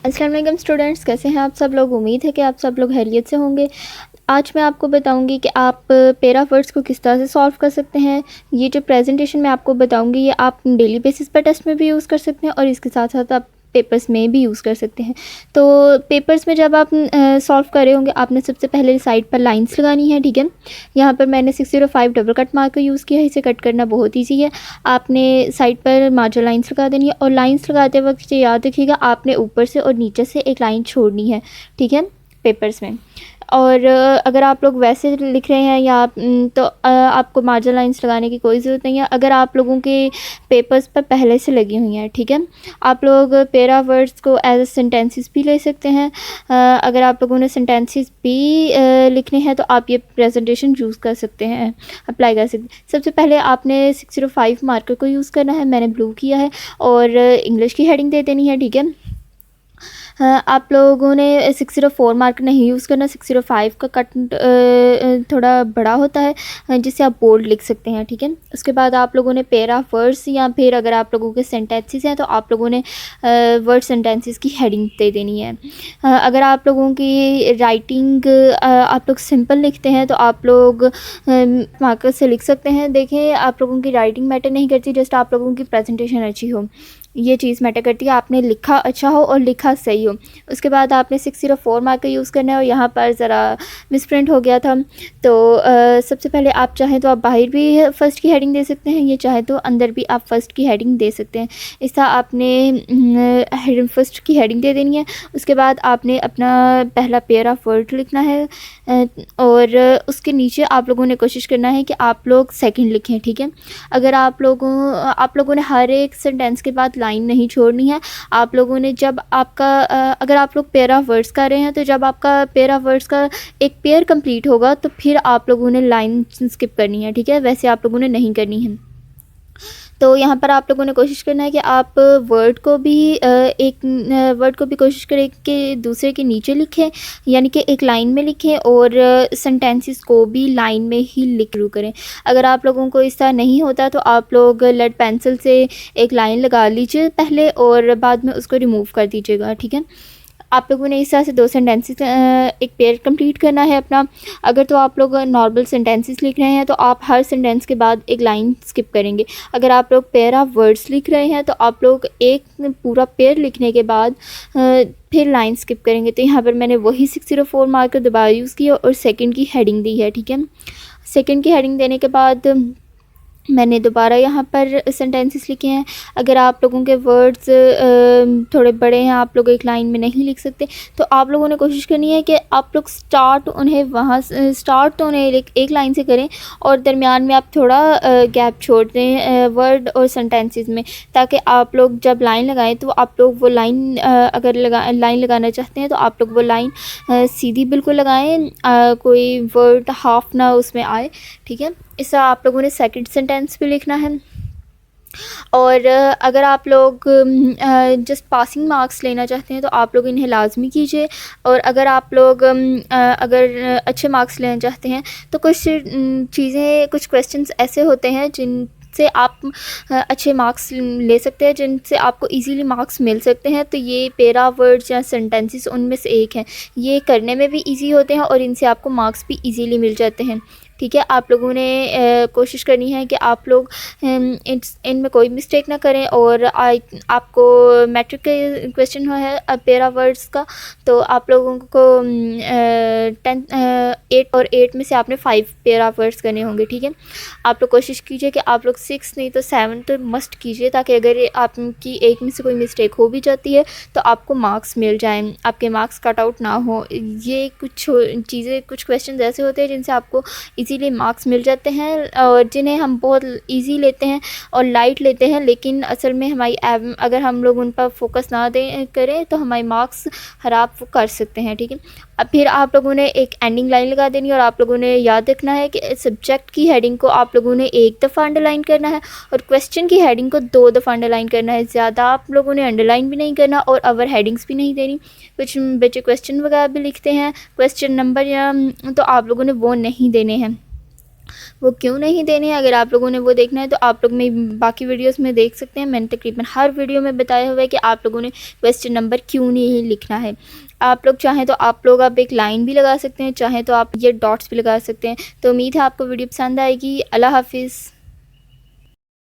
अस्सलाम वालेकुम स्टूडेंट्स, कैसे हैं आप सब लोग। उम्मीद है कि आप सब लोग खैरियत से होंगे। आज मैं आपको बताऊंगी कि आप पैरा वर्ड्स को किस तरह से सॉल्व कर सकते हैं। ये जो प्रेजेंटेशन मैं आपको बताऊंगी ये आप डेली बेसिस पर टेस्ट में भी यूज़ कर सकते हैं और इसके साथ साथ आप पेपर्स में भी यूज़ कर सकते हैं। तो पेपर्स में जब आप सॉल्व कर रहे होंगे, आपने सबसे पहले साइड पर लाइंस लगानी है, ठीक है। यहाँ पर मैंने 605 डबल कट मार्कर यूज़ किया है। इसे कट करना बहुत ईजी है। आपने साइड पर मार्जिन लाइंस लगा देनी है और लाइंस लगाते वक्त ये याद रखिएगा, आपने ऊपर से और नीचे से एक लाइन छोड़नी है, ठीक है, पेपर्स में। और अगर आप लोग वैसे लिख रहे हैं या तो आपको मार्जिन लाइंस लगाने की कोई ज़रूरत नहीं है। अगर आप लोगों के पेपर्स पर पहले से लगी हुई हैं, ठीक है, आप लोग पैरा वर्ड्स को एज ए सेंटेंसेस भी ले सकते हैं। अगर आप लोगों ने सेंटेंसेस भी लिखने हैं तो आप ये प्रेजेंटेशन यूज़ कर सकते हैं, अप्लाई कर सकते हैं। सबसे पहले आपने 605 मार्कर को यूज़ करना है। मैंने ब्लू किया है और इंग्लिश की हेडिंग दे देनी है, ठीक है। आप लोगों ने 604 मार्कर नहीं यूज़ करना। 605 का कट थोड़ा बड़ा होता है जिससे आप बोल्ड लिख सकते हैं, ठीक है। उसके बाद आप लोगों ने पैरा वर्ड्स या फिर अगर आप लोगों के सेंटेंसेस हैं तो आप लोगों ने वर्ड सेंटेंसेस की हेडिंग दे देनी है। अगर आप लोगों की राइटिंग आप लोग सिंपल लिखते हैं तो आप लोग मार्कर से लिख सकते हैं। देखें, आप लोगों की राइटिंग मैटर नहीं करती, जस्ट आप लोगों की प्रेजेंटेशन अच्छी हो, ये चीज़ मैटर करती है। आपने लिखा अच्छा हो और लिखा सही हो। उसके बाद आपने 604 मार्कर यूज़ करना है और यहाँ पर ज़रा मिसप्रिंट हो गया था। तो सबसे पहले आप चाहें तो आप बाहर भी फ़र्स्ट की हेडिंग दे सकते हैं, ये चाहे तो अंदर भी आप फ़र्स्ट की हेडिंग दे सकते हैं। इस तरह आपने फ़र्स्ट की हेडिंग दे देनी है। उसके बाद आपने अपना पहला पेयर ऑफ वर्ड लिखना है और उसके नीचे आप लोगों ने कोशिश करना है कि आप लोग सेकंड लिखें, ठीक है। अगर आप लोगों ने हर एक सेंटेंस के बाद लाइन नहीं छोड़नी है। आप लोगों ने जब आपका अगर आप लोग पेयर ऑफ वर्ड्स कर रहे हैं तो जब आपका पेयर ऑफ वर्ड्स का एक पेयर कंप्लीट होगा तो फिर आप लोगों ने लाइन स्किप करनी है, ठीक है। वैसे आप लोगों ने नहीं करनी है। तो यहाँ पर आप लोगों ने कोशिश करना है कि आप वर्ड को भी कोशिश करें कि दूसरे के नीचे लिखें, यानी कि एक लाइन में लिखें और सेंटेंसेस को भी लाइन में ही लिख शुरू करें। अगर आप लोगों को इस तरह नहीं होता तो आप लोग लेड पेंसिल से एक लाइन लगा लीजिए पहले और बाद में उसको रिमूव कर दीजिएगा, ठीक है। आप लोगों ने इस तरह से 2 सेंटेंसेस एक पेयर कंप्लीट करना है अपना। अगर तो आप लोग नॉर्मल सेंटेंसेस लिख रहे हैं तो आप हर सेंटेंस के बाद एक लाइन स्किप करेंगे। अगर आप लोग पेयर ऑफ वर्ड्स लिख रहे हैं तो आप लोग एक पूरा पेयर लिखने के बाद फिर लाइन स्किप करेंगे। तो यहाँ पर मैंने वही 604 मार्कर दोबारा यूज़ किया और सेकंड की हेडिंग दी है, ठीक है। सेकंड की हेडिंग देने के बाद मैंने दोबारा यहाँ पर सेंटेंसेस लिखे हैं। अगर आप लोगों के वर्ड्स थोड़े बड़े हैं, आप लोग एक लाइन में नहीं लिख सकते, तो आप लोगों ने कोशिश करनी है कि आप लोग स्टार्ट तो उन्हें एक लाइन से करें और दरमियान में आप थोड़ा गैप छोड़ दें वर्ड और सेंटेंसेस में, ताकि आप लोग जब लाइन लगाएं तो आप लोग वो लाइन अगर लाइन लगाना चाहते हैं तो आप लोग वो लाइन सीधी बिल्कुल लगाएं, कोई वर्ड हाफ ना उसमें आए, ठीक है। इसका आप लोगों ने सेकंड सेंटेंस भी लिखना है। और अगर आप लोग जस्ट पासिंग मार्क्स लेना चाहते हैं तो आप लोग इन्हें लाजमी कीजिए। और अगर आप लोग अगर अच्छे मार्क्स लेना चाहते हैं तो कुछ क्वेश्चंस ऐसे होते हैं जिनसे आप अच्छे मार्क्स ले सकते हैं, जिनसे आपको इजीली मार्क्स मिल सकते हैं। तो ये पैरा वर्ड्स या सेंटेंसेस उनमें से एक है। ये करने में भी इजी होते हैं और इनसे आपको मार्क्स भी इजीली मिल जाते हैं, ठीक है। आप लोगों ने कोशिश करनी है कि आप लोग इनमें कोई मिस्टेक ना करें। और आपको मैट्रिक के क्वेश्चन है पैरा वर्ड्स का, तो आप लोगों को 8 और 8 में से आपने 5 पैरा वर्ड्स करने होंगे, ठीक है। आप लोग कोशिश कीजिए कि आप लोग 6 नहीं तो 7 तो मस्ट कीजिए, ताकि अगर आपकी एक में से कोई मिस्टेक हो भी जाती है तो आपको मार्क्स मिल जाएँ, आपके मार्क्स कट आउट ना हो। ये कुछ चीज़ें, कुछ क्वेश्चन ऐसे होते हैं जिनसे आपको इजीली मार्क्स मिल जाते हैं और जिन्हें हम बहुत इजी लेते हैं और लाइट लेते हैं, लेकिन असल में अगर हम लोग उन पर फोकस ना करें तो हमारे मार्क्स ख़राब कर सकते हैं, ठीक है। अब फिर आप लोगों ने एक एंडिंग लाइन लगा देनी और आप लोगों ने याद रखना है कि सब्जेक्ट की हेडिंग को आप लोगों ने एक दफ़ा अंडरलाइन करना है और क्वेश्चन की हेडिंग को 2 दफ़ा अंडरलाइन करना है। ज़्यादा आप लोगों ने अंडरलाइन भी नहीं करना और ओवर हेडिंग्स भी नहीं देनी। कुछ बच्चे क्वेश्चन वगैरह भी लिखते हैं, क्वेश्चन नंबर या तो आप लोगों ने वो नहीं देने हैं। वो क्यों नहीं देने हैं। अगर आप लोगों ने वो देखना है तो आप लोग में बाकी वीडियोस में देख सकते हैं। मैंने तकरीबन हर वीडियो में बताया हुआ है कि आप लोगों ने क्वेश्चन नंबर क्यों नहीं लिखना है। आप लोग चाहें तो आप लोग अब एक लाइन भी लगा सकते हैं, चाहें तो आप ये डॉट्स भी लगा सकते हैं। तो उम्मीद है आपको वीडियो पसंद आएगी। अल्लाह हाफिज़।